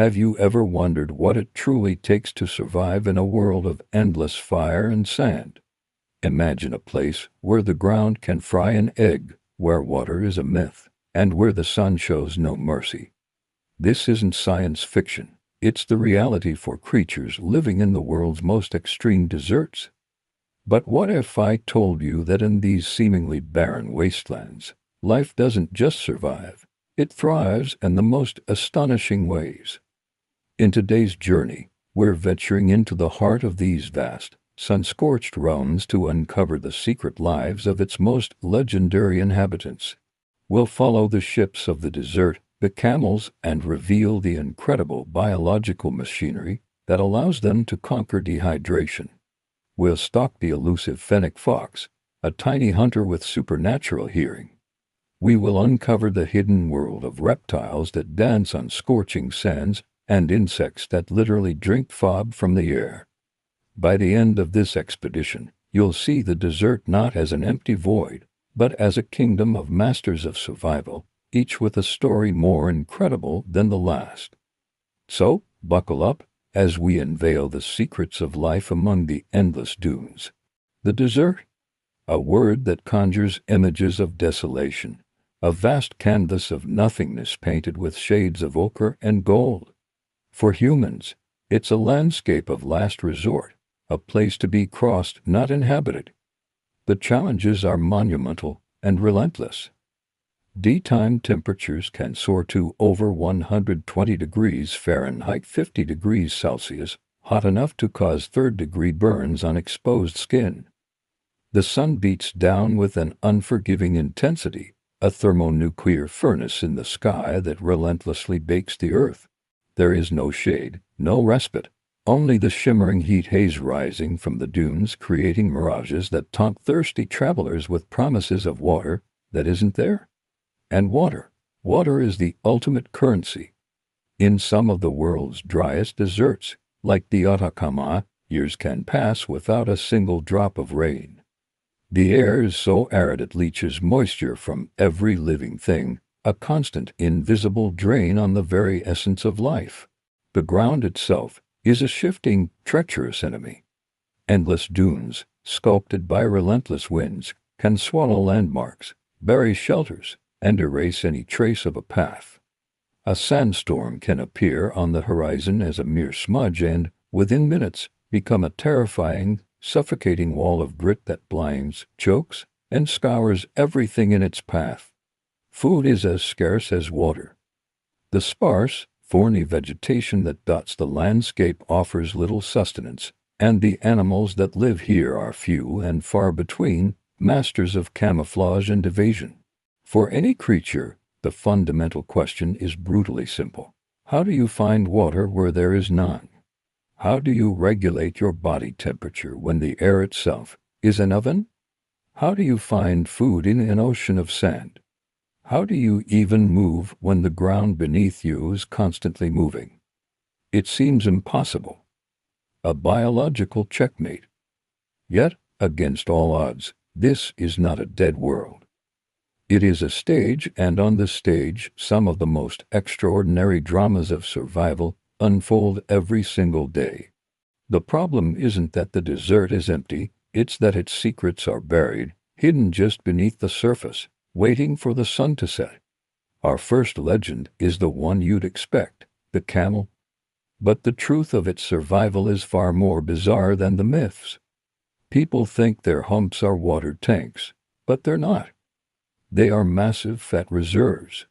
Have you ever wondered what it truly takes to survive in a world of endless fire and sand? Imagine a place where the ground can fry an egg, where water is a myth, and where the sun shows no mercy. This isn't science fiction. It's the reality for creatures living in the world's most extreme deserts. But what if I told you that in these seemingly barren wastelands, life doesn't just survive, it thrives in the most astonishing ways? In today's journey, we're venturing into the heart of these vast, sun-scorched realms to uncover the secret lives of its most legendary inhabitants. We'll follow the ships of the desert, the camels, and reveal the incredible biological machinery that allows them to conquer dehydration. We'll stalk the elusive fennec fox, a tiny hunter with supernatural hearing. We will uncover the hidden world of reptiles that dance on scorching sands and insects that literally drink fog from the air. By the end of this expedition, you'll see the desert not as an empty void, but as a kingdom of masters of survival, each with a story more incredible than the last. So, buckle up as we unveil the secrets of life among the endless dunes. The desert, a word that conjures images of desolation, a vast canvas of nothingness painted with shades of ochre and gold. For humans, it's a landscape of last resort, a place to be crossed, not inhabited. The challenges are monumental and relentless. Daytime temperatures can soar to over 120 degrees Fahrenheit, 50 degrees Celsius, hot enough to cause third-degree burns on exposed skin. The sun beats down with an unforgiving intensity, a thermonuclear furnace in the sky that relentlessly bakes the earth. There is no shade, no respite, only the shimmering heat haze rising from the dunes, creating mirages that taunt thirsty travelers with promises of water that isn't there. And water is the ultimate currency. In some of the world's driest deserts, like the Atacama, years can pass without a single drop of rain. The air is so arid it leaches moisture from every living thing, a constant, invisible drain on the very essence of life. The ground itself is a shifting, treacherous enemy. Endless dunes, sculpted by relentless winds, can swallow landmarks, bury shelters, and erase any trace of a path. A sandstorm can appear on the horizon as a mere smudge and, within minutes, become a terrifying, suffocating wall of grit that blinds, chokes, and scours everything in its path. Food is as scarce as water. The sparse, thorny vegetation that dots the landscape offers little sustenance, and the animals that live here are few and far between, masters of camouflage and evasion. For any creature, the fundamental question is brutally simple. How do you find water where there is none? How do you regulate your body temperature when the air itself is an oven? How do you find food in an ocean of sand? How do you even move when the ground beneath you is constantly moving? It seems impossible. A biological checkmate. Yet, against all odds, this is not a dead world. It is a stage, and on this stage, some of the most extraordinary dramas of survival unfold every single day. The problem isn't that the desert is empty, it's that its secrets are buried, hidden just beneath the surface, waiting for the sun to set. Our first legend is the one you'd expect, the camel. But the truth of its survival is far more bizarre than the myths. People think their humps are water tanks, but they're not. They are massive fat reserves.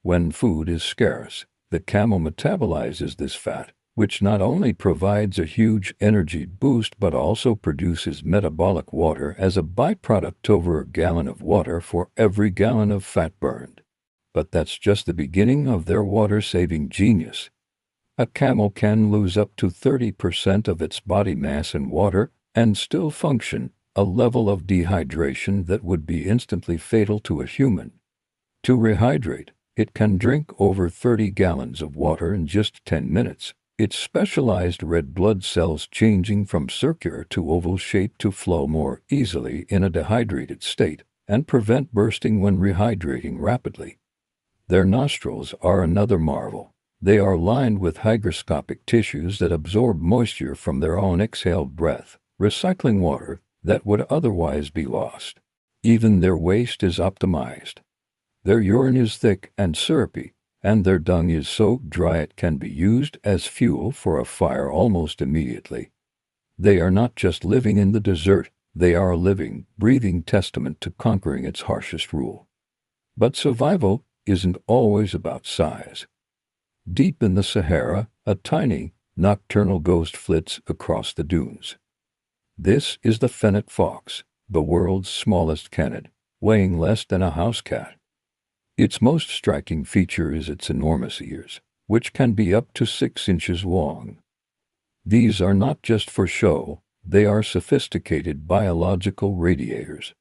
When food is scarce, the camel metabolizes this fat, which not only provides a huge energy boost but also produces metabolic water as a byproduct, over a gallon of water for every gallon of fat burned. But that's just the beginning of their water-saving genius. A camel can lose up to 30% of its body mass in water and still function, a level of dehydration that would be instantly fatal to a human. To rehydrate, it can drink over 30 gallons of water in just 10 minutes, its specialized red blood cells changing from circular to oval shape to flow more easily in a dehydrated state and prevent bursting when rehydrating rapidly. Their nostrils are another marvel. They are lined with hygroscopic tissues that absorb moisture from their own exhaled breath, recycling water that would otherwise be lost. Even their waste is optimized. Their urine is thick and syrupy, and their dung is so dry it can be used as fuel for a fire almost immediately. They are not just living in the desert, they are a living, breathing testament to conquering its harshest rule. But survival isn't always about size. Deep in the Sahara, a tiny, nocturnal ghost flits across the dunes. This is the fennec fox, the world's smallest canid, weighing less than a house cat. Its most striking feature is its enormous ears, which can be up to 6 inches long. These are not just for show, they are sophisticated biological radiators.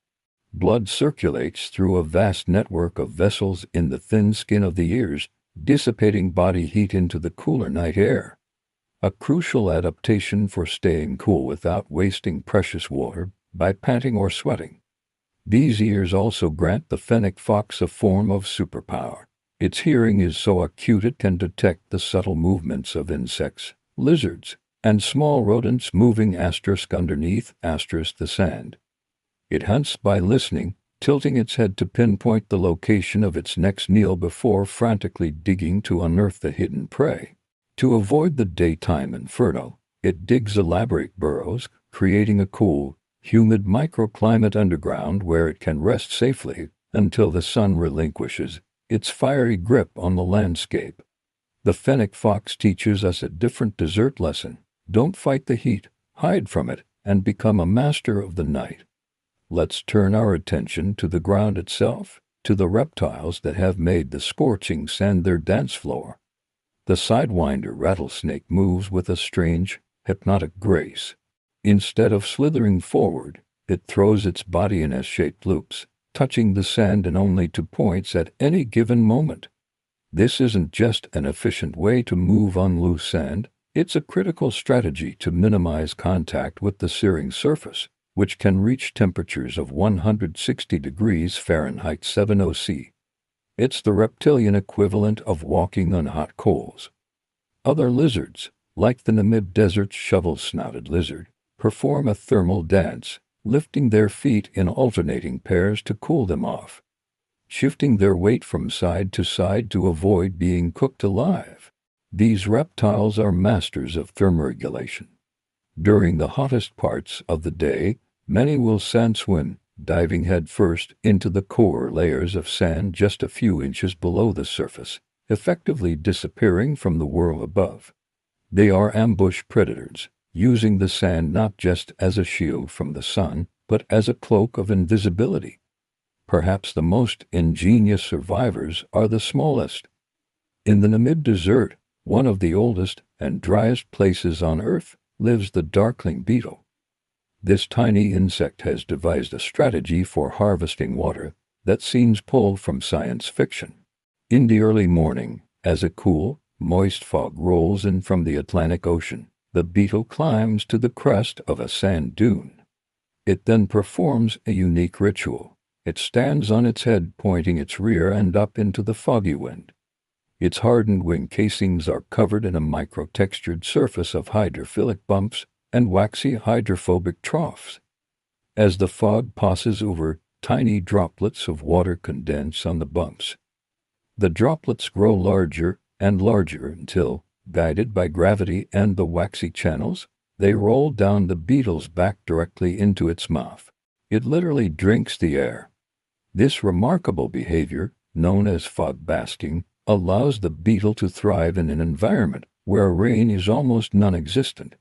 Blood circulates through a vast network of vessels in the thin skin of the ears, dissipating body heat into the cooler night air. A crucial adaptation for staying cool without wasting precious water by panting or sweating. These ears also grant the fennec fox a form of superpower. Its hearing is so acute it can detect the subtle movements of insects, lizards, and small rodents moving underneath the sand. It hunts by listening, tilting its head to pinpoint the location of its next meal before frantically digging to unearth the hidden prey. To avoid the daytime inferno, it digs elaborate burrows, creating a cool, humid microclimate underground where it can rest safely until the sun relinquishes its fiery grip on the landscape. The fennec fox teaches us a different desert lesson. Don't fight the heat, hide from it, and become a master of the night. Let's turn our attention to the ground itself, to the reptiles that have made the scorching sand their dance floor. The sidewinder rattlesnake moves with a strange, hypnotic grace. Instead of slithering forward, it throws its body in S-shaped loops, touching the sand in only 2 points at any given moment. This isn't just an efficient way to move on loose sand, it's a critical strategy to minimize contact with the searing surface, which can reach temperatures of 160 degrees Fahrenheit 70 C. It's the reptilian equivalent of walking on hot coals. Other lizards, like the Namib Desert's shovel-snouted lizard, perform a thermal dance, lifting their feet in alternating pairs to cool them off, shifting their weight from side to side to avoid being cooked alive. These reptiles are masters of thermoregulation. During the hottest parts of the day, many will sand swim, diving headfirst into the core layers of sand just a few inches below the surface, effectively disappearing from the world above. They are ambush predators, using the sand not just as a shield from the sun, but as a cloak of invisibility. Perhaps the most ingenious survivors are the smallest. In the Namib Desert, one of the oldest and driest places on Earth, lives the darkling beetle. This tiny insect has devised a strategy for harvesting water that seems pulled from science fiction. In the early morning, as a cool, moist fog rolls in from the Atlantic Ocean, the beetle climbs to the crest of a sand dune. It then performs a unique ritual. It stands on its head, pointing its rear end up into the foggy wind. Its hardened wing casings are covered in a micro-textured surface of hydrophilic bumps and waxy hydrophobic troughs. As the fog passes over, tiny droplets of water condense on the bumps. The droplets grow larger and larger until, guided by gravity and the waxy channels, they roll down the beetle's back directly into its mouth. It literally drinks the air. This remarkable behavior, known as fog basking, allows the beetle to thrive in an environment where rain is almost non-existent.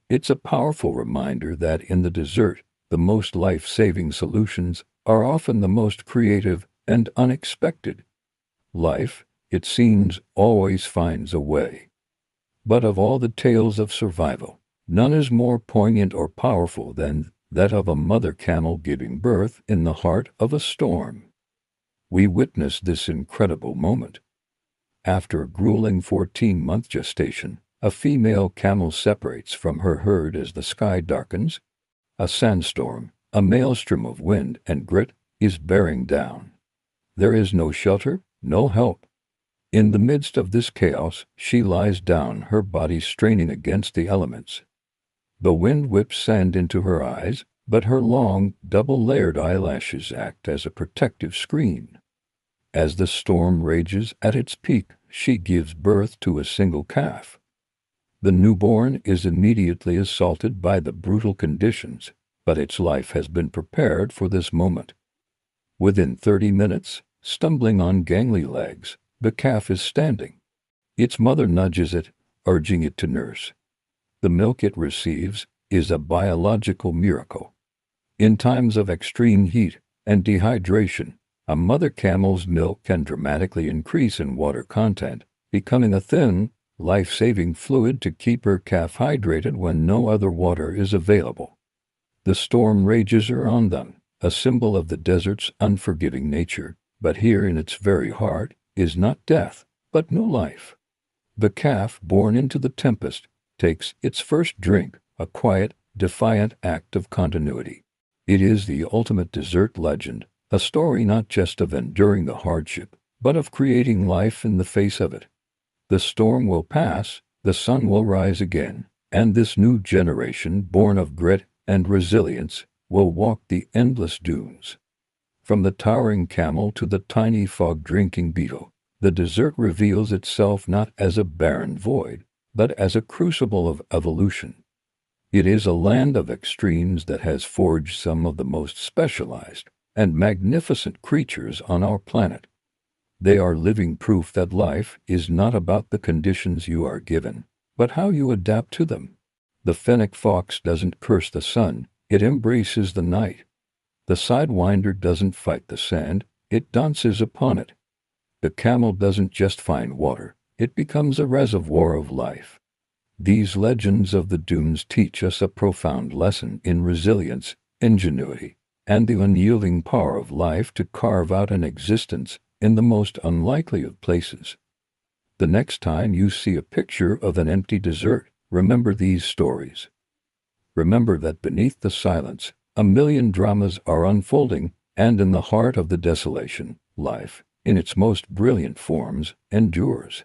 It's a powerful reminder that in the desert, the most life-saving solutions are often the most creative and unexpected. Life, it seems, always finds a way. But of all the tales of survival, none is more poignant or powerful than that of a mother camel giving birth in the heart of a storm. We witness this incredible moment. After a grueling 14-month gestation, a female camel separates from her herd as the sky darkens. A sandstorm, a maelstrom of wind and grit, is bearing down. There is no shelter, no help. In the midst of this chaos, she lies down, her body straining against the elements. The wind whips sand into her eyes, but her long, double-layered eyelashes act as a protective screen. As the storm rages at its peak, she gives birth to a single calf. The newborn is immediately assaulted by the brutal conditions, but its life has been prepared for this moment. Within 30 minutes, stumbling on gangly legs, the calf is standing. Its mother nudges it, urging it to nurse. The milk it receives is a biological miracle. In times of extreme heat and dehydration, a mother camel's milk can dramatically increase in water content, becoming a thin, life-saving fluid to keep her calf hydrated when no other water is available. The storm rages around them, a symbol of the desert's unforgiving nature, but here in its very heart is not death, but new life. The calf, born into the tempest, takes its first drink, a quiet, defiant act of continuity. It is the ultimate desert legend, a story not just of enduring the hardship, but of creating life in the face of it. The storm will pass, the sun will rise again, and this new generation, born of grit and resilience, will walk the endless dunes. From the towering camel to the tiny fog-drinking beetle, the desert reveals itself not as a barren void, but as a crucible of evolution. It is a land of extremes that has forged some of the most specialized and magnificent creatures on our planet. They are living proof that life is not about the conditions you are given, but how you adapt to them. The fennec fox doesn't curse the sun, it embraces the night. The sidewinder doesn't fight the sand, it dances upon it. The camel doesn't just find water, it becomes a reservoir of life. These legends of the dunes teach us a profound lesson in resilience, ingenuity, and the unyielding power of life to carve out an existence in the most unlikely of places. The next time you see a picture of an empty desert, remember these stories. Remember that beneath the silence, a million dramas are unfolding, and in the heart of the desolation, life, in its most brilliant forms, endures.